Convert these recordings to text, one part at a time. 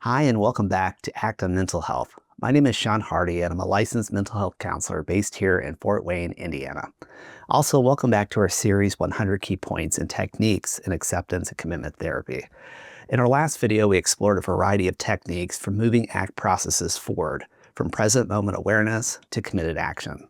Hi, and welcome back to Act on Mental Health. My name is Sean Hardy, and I'm a licensed mental health counselor based here in Fort Wayne, Indiana. Also, welcome back to our series 100 Key Points and Techniques in Acceptance and Commitment Therapy. In our last video, we explored a variety of techniques for moving ACT processes forward, from present moment awareness to committed action.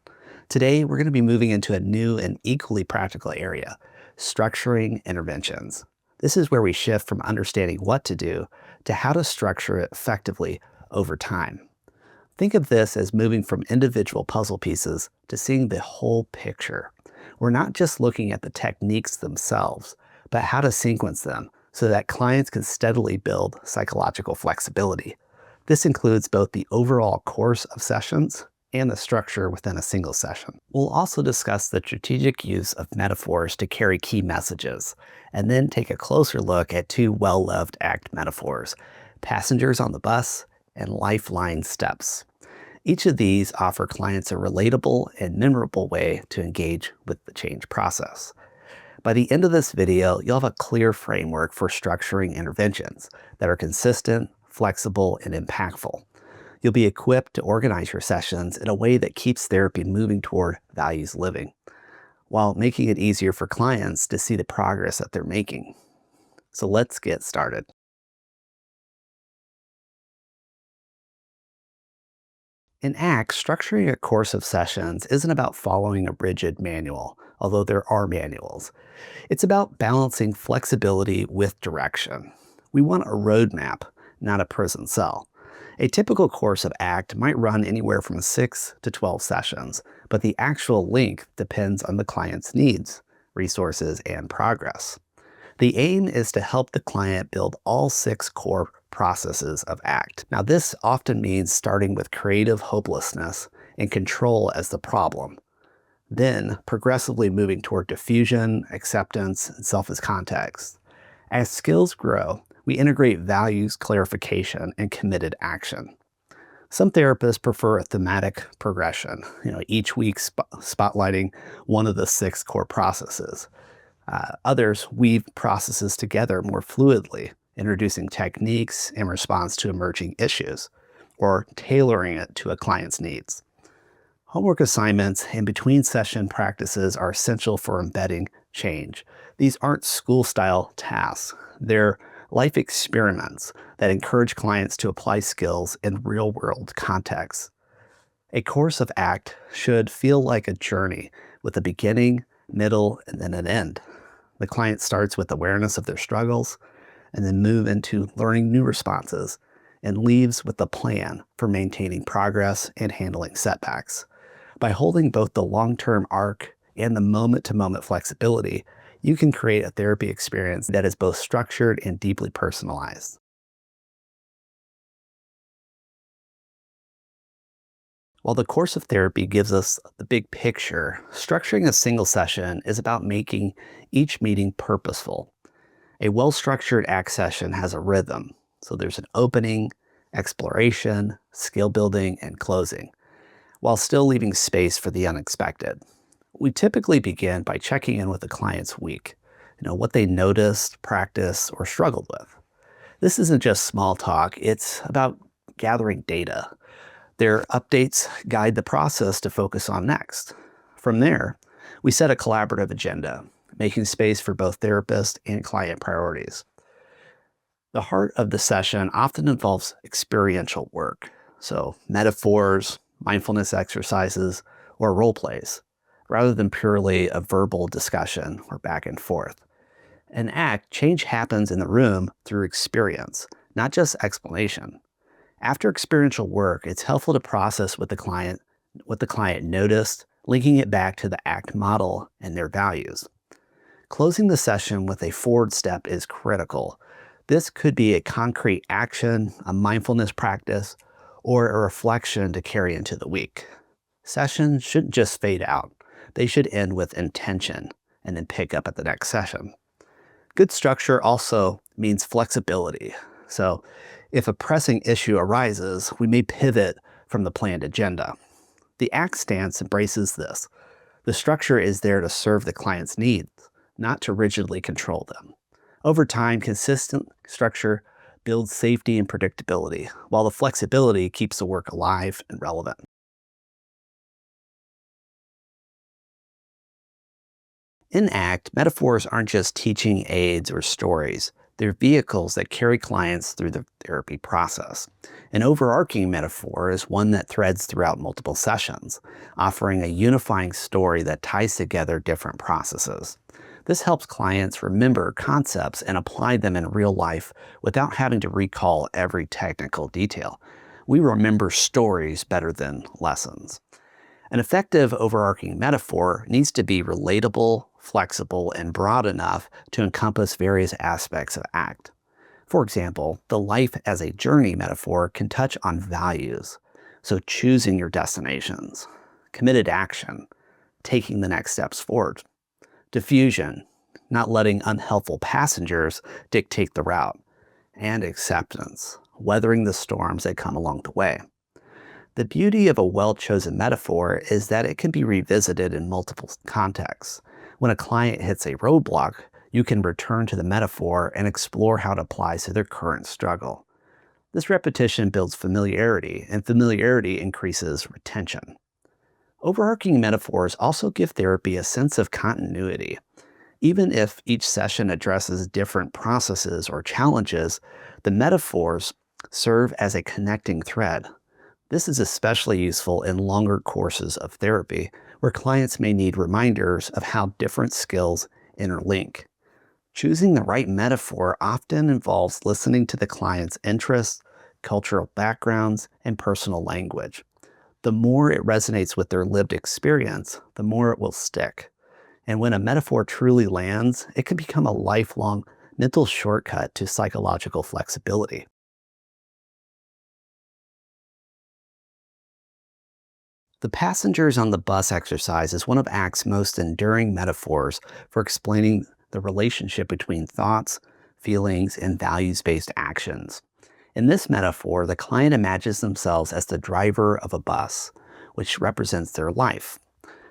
Today, we're going to be moving into a new and equally practical area, structuring interventions. This is where we shift from understanding what to do to how to structure it effectively over time. Think of this as moving from individual puzzle pieces to seeing the whole picture. We're not just looking at the techniques themselves, but how to sequence them so that clients can steadily build psychological flexibility. This includes both the overall course of sessions and the structure within a single session. We'll also discuss the strategic use of metaphors to carry key messages, and then take a closer look at two well-loved ACT metaphors, passengers on the bus and lifeline steps. Each of these offer clients a relatable and memorable way to engage with the change process. By the end of this video, you'll have a clear framework for structuring interventions that are consistent, flexible, and impactful. You'll be equipped to organize your sessions in a way that keeps therapy moving toward values living, while making it easier for clients to see the progress that they're making. So let's get started. In ACT, structuring a course of sessions isn't about following a rigid manual, although there are manuals. It's about balancing flexibility with direction. We want a roadmap, not a prison cell. A typical course of ACT might run anywhere from 6 to 12 sessions, but the actual length depends on the client's needs, resources, and progress. The aim is to help the client build all 6 core processes of ACT. Now, this often means starting with creative hopelessness and control as the problem, then progressively moving toward diffusion, acceptance, and self as context. As skills grow, we integrate values, clarification, and committed action. Some therapists prefer a thematic progression, each week spotlighting one of the 6 core processes. Others weave processes together more fluidly, introducing techniques in response to emerging issues, or tailoring it to a client's needs. Homework assignments and between-session practices are essential for embedding change. These aren't school-style tasks. They're life experiments that encourage clients to apply skills in real-world contexts. A course of ACT should feel like a journey with a beginning, middle, and then an end. The client starts with awareness of their struggles and then move into learning new responses and leaves with a plan for maintaining progress and handling setbacks. By holding both the long-term arc and the moment-to-moment flexibility, you can create a therapy experience that is both structured and deeply personalized. While the course of therapy gives us the big picture, structuring a single session is about making each meeting purposeful. A well-structured ACT session has a rhythm, so there's an opening, exploration, skill building, and closing, while still leaving space for the unexpected. We typically begin by checking in with the client's week, what they noticed, practiced, or struggled with. This isn't just small talk, it's about gathering data. Their updates guide the process to focus on next. From there, we set a collaborative agenda, making space for both therapist and client priorities. The heart of the session often involves experiential work, so metaphors, mindfulness exercises, or role plays, rather than purely a verbal discussion or back and forth. In ACT, change happens in the room through experience, not just explanation. After experiential work, it's helpful to process what the client noticed, linking it back to the ACT model and their values. Closing the session with a forward step is critical. This could be a concrete action, a mindfulness practice, or a reflection to carry into the week. Sessions shouldn't just fade out. They should end with intention and then pick up at the next session. Good structure also means flexibility. So if a pressing issue arises, we may pivot from the planned agenda. The ACT stance embraces this. The structure is there to serve the client's needs, not to rigidly control them. Over time, consistent structure builds safety and predictability, while the flexibility keeps the work alive and relevant. In ACT, metaphors aren't just teaching aids or stories. They're vehicles that carry clients through the therapy process. An overarching metaphor is one that threads throughout multiple sessions, offering a unifying story that ties together different processes. This helps clients remember concepts and apply them in real life without having to recall every technical detail. We remember stories better than lessons. An effective overarching metaphor needs to be relatable, flexible, and broad enough to encompass various aspects of ACT. For example, the life as a journey metaphor can touch on values, so choosing your destinations, committed action, taking the next steps forward, diffusion, not letting unhelpful passengers dictate the route, and acceptance, weathering the storms that come along the way. The beauty of a well-chosen metaphor is that it can be revisited in multiple contexts. When a client hits a roadblock, you can return to the metaphor and explore how it applies to their current struggle. This repetition builds familiarity, and familiarity increases retention. Overarching metaphors also give therapy a sense of continuity. Even if each session addresses different processes or challenges, the metaphors serve as a connecting thread. This is especially useful in longer courses of therapy, where clients may need reminders of how different skills interlink. Choosing the right metaphor often involves listening to the client's interests, cultural backgrounds, and personal language. The more it resonates with their lived experience, the more it will stick. And when a metaphor truly lands, it can become a lifelong mental shortcut to psychological flexibility. The passengers on the bus exercise is one of ACT's most enduring metaphors for explaining the relationship between thoughts, feelings, and values-based actions. In this metaphor, the client imagines themselves as the driver of a bus, which represents their life.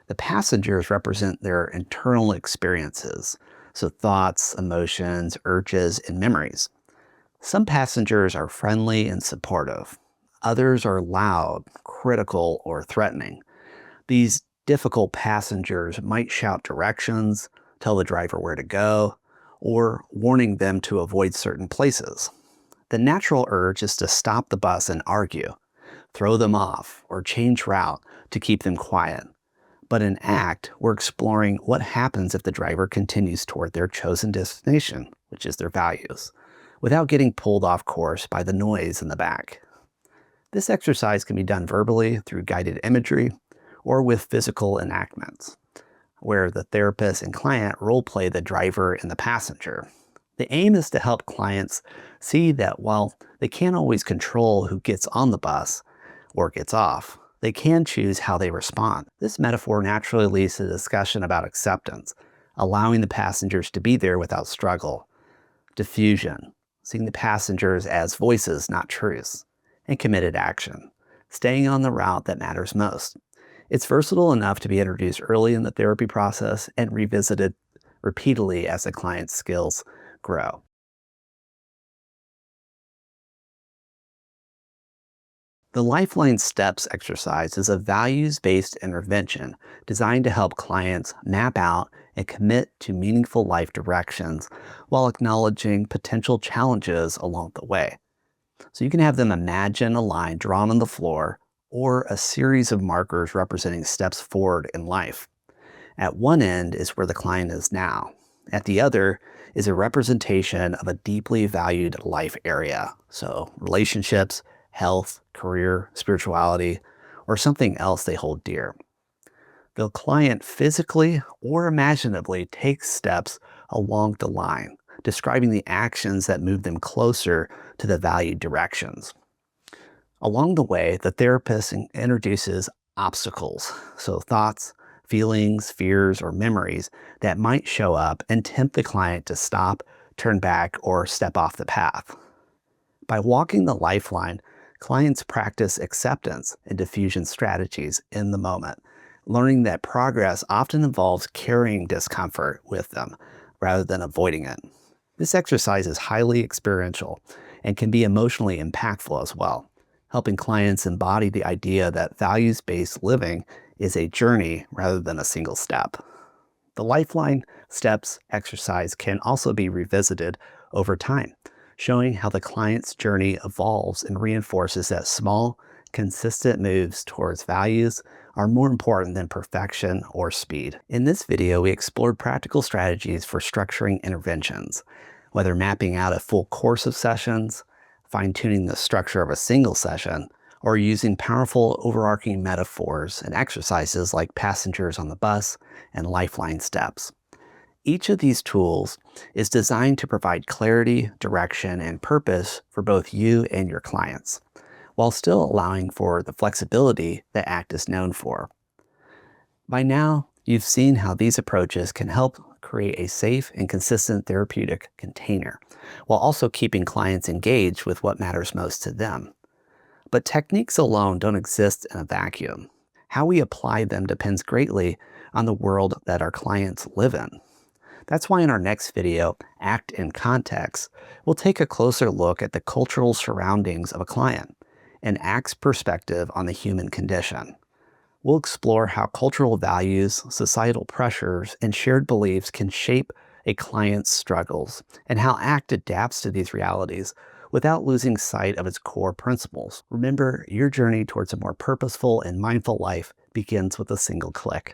The passengers represent their internal experiences, so thoughts, emotions, urges, and memories. Some passengers are friendly and supportive. Others are loud, critical, or threatening. These difficult passengers might shout directions, tell the driver where to go, or warning them to avoid certain places. The natural urge is to stop the bus and argue, throw them off, or change route to keep them quiet. But in ACT, we're exploring what happens if the driver continues toward their chosen destination, which is their values, without getting pulled off course by the noise in the back. This exercise can be done verbally through guided imagery or with physical enactments, where the therapist and client role play the driver and the passenger. The aim is to help clients see that while they can't always control who gets on the bus or gets off, they can choose how they respond. This metaphor naturally leads to discussion about acceptance, allowing the passengers to be there without struggle, diffusion, seeing the passengers as voices, not truths, and committed action, staying on the route that matters most. It's versatile enough to be introduced early in the therapy process and revisited repeatedly as the client's skills grow. The Lifeline Steps exercise is a values-based intervention designed to help clients map out and commit to meaningful life directions while acknowledging potential challenges along the way. So you can have them imagine a line drawn on the floor or a series of markers representing steps forward in life. At one end is where the client is now. At the other is a representation of a deeply valued life area. So relationships, health, career, spirituality, or something else they hold dear. The client physically or imaginatively takes steps along the line, describing the actions that move them closer to the valued directions. Along the way, the therapist introduces obstacles, so thoughts, feelings, fears, or memories that might show up and tempt the client to stop, turn back, or step off the path. By walking the lifeline, clients practice acceptance and diffusion strategies in the moment, learning that progress often involves carrying discomfort with them rather than avoiding it. This exercise is highly experiential and can be emotionally impactful as well, helping clients embody the idea that values-based living is a journey rather than a single step. The Lifeline Steps exercise can also be revisited over time, showing how the client's journey evolves and reinforces that small, consistent moves towards values are more important than perfection or speed. In this video, we explored practical strategies for structuring interventions, whether mapping out a full course of sessions, fine-tuning the structure of a single session, or using powerful overarching metaphors and exercises like passengers on the bus and lifeline steps. Each of these tools is designed to provide clarity, direction, and purpose for both you and your clients, while still allowing for the flexibility that ACT is known for. By now, you've seen how these approaches can help create a safe and consistent therapeutic container, while also keeping clients engaged with what matters most to them. But techniques alone don't exist in a vacuum. How we apply them depends greatly on the world that our clients live in. That's why in our next video, ACT in Context, we'll take a closer look at the cultural surroundings of a client and ACT's perspective on the human condition. We'll explore how cultural values, societal pressures, and shared beliefs can shape a client's struggles, and how ACT adapts to these realities without losing sight of its core principles. Remember, your journey towards a more purposeful and mindful life begins with a single click.